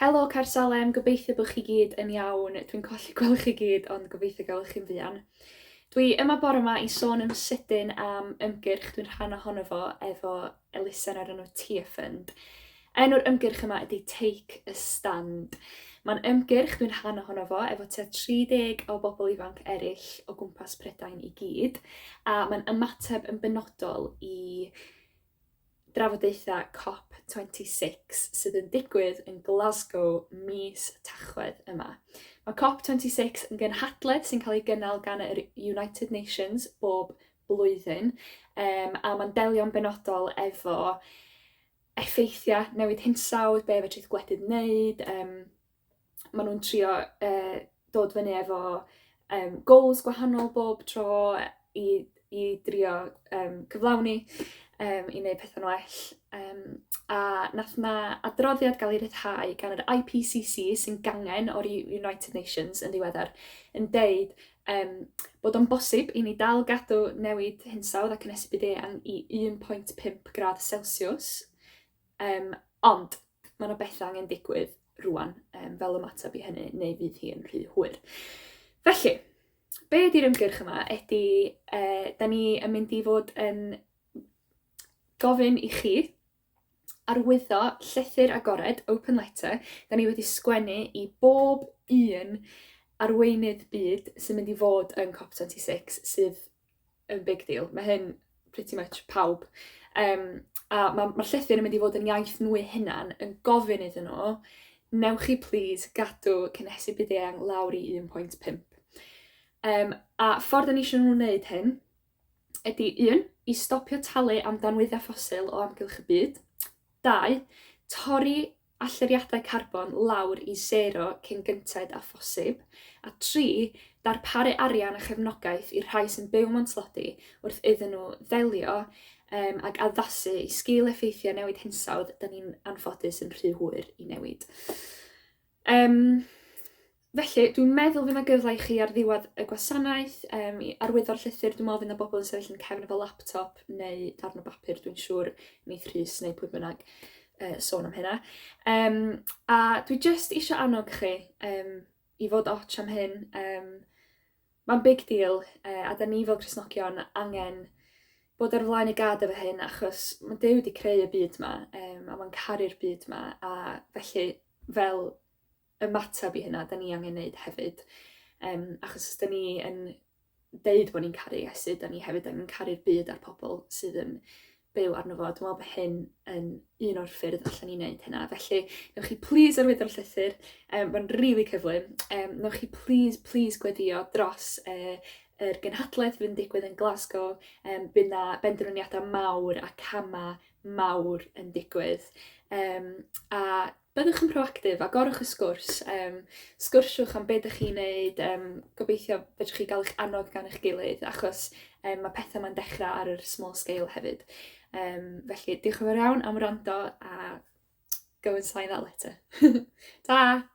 Helo Carsalem, gobeithio bod chi gyd yn iawn. Dwi'n colli gweld chi gyd, ond gobeithio gael chi'n fuan. Dwi yma bore yma i sôn yn sydyn am ymgyrch dwi'n rhan ohono fo efo elusen ar enw Tearfund. Enw'r ymgyrch yma ydy Take a Stand. Mae'n ymgyrch dwi'n rhan ohono fo efo tua 30 o bobl ifanc eraill o gwmpas Prydain i gyd, a mae'n ymateb yn benodol i drafodaethau COP26 sydd yn digwydd yn Glasgow mis Tachwedd yma. Mae COP26 yn gynhadledd sy'n cael ei gynnal gan yr United Nations bob blwyddyn, a mae'n delio'n benodol efo effeithiau newid hinsawdd, be fedrith gwledydd wneud. Maen nhw'n trio dod fyny efo goals gwahanol bob tro i drio cyflawni i wneud pethau'n well. A nath na adroddiad gael ei ryddhau gan yr IPCC sy'n gangen o'r United Nations yn ddiweddar yn deud bod o'n bosib i ni dal gadw newid hinsawdd ac ynesu byd eang i 1.5 grad Celsius, ond mae yna bethau angen digwydd rwan fel ymateb i hynny, neu fydd hi yn rhy hwyr. Felly, be ydy'r ymgyrch yma ydy, da ni yn mynd i fod yn gofyn i chi arwyddo llythyr agored, open letter, da ni wedi sgwennu i bob un arweinydd byd sy'n mynd i fod yn COP26 sydd yn big deal. Mae hyn pretty much pawb. A mae'r llythyr yn mynd i fod yn iaith nhw eu hunan yn gofyn iddyn nhw, newch chi please gadw cynhesu byd eang lawr i 1.5. A ffordd yn eisiau nhw wneud hyn ydy 1. I stopio talu am danwyddau ffosil o amgylch y byd. 2. Torri allyriadau carbon lawr i 0 cyn gynted a phosib. A 3. Darparu arian a chefnogaeth i'r rhai sy'n byw mewn tlodi wrth iddyn nhw ddelio ac addasu i sgil effeithiau newid hinsawdd da ni'n anffodus yn rhy hwyr i newid. Felly, dwi'n meddwl fydd yna gyfle i chi ar ddiwedd y gwasanaeth i arwyddo'r llythyr. Dwi'n meddwl fydd yna bobl yn sefyll yn cefn efo laptop neu darn o bapur, dwi'n siŵr, neith Rhys neu pwy bynnag sôn am hynna. A dwi just eisiau annog chi i fod otsh am hyn. Mae'n big deal, a da ni fel Cristnogion angen bod ar flaen y gad efo hyn, achos mae Duw wedi creu y byd yma, a mae'n caru'r byd yma, a felly fel ymateb i hynna, da ni angen neud hefyd. Achos os da ni yn deud bod ni'n caru Iesu, da ni hefyd angen caru'r byd a'r pobl sydd yn byw arno fo. Dwi'n meddwl bod hyn yn un o'r ffyrdd allan ni wneud hynna. Felly, newch chi please arwyddo'r llythyr. Mae'n rili cyflym. Newch chi please gweddio dros yr gynhadledd fydd yn digwydd yn Glasgow. Bydd na benderfyniadau mawr a cama mawr yn digwydd. A byddwch yn proactif a gorwch y sgwrs. Sgwrsiwch am beth ydych chi'n neud. Gobeithio fedrwch chi gael eich annog gan eich gilydd, achos mae pethau ma'n dechrau ar yr small scale hefyd. Felly, diolch yn fawr iawn am wrando a go and sign that letter. Ta!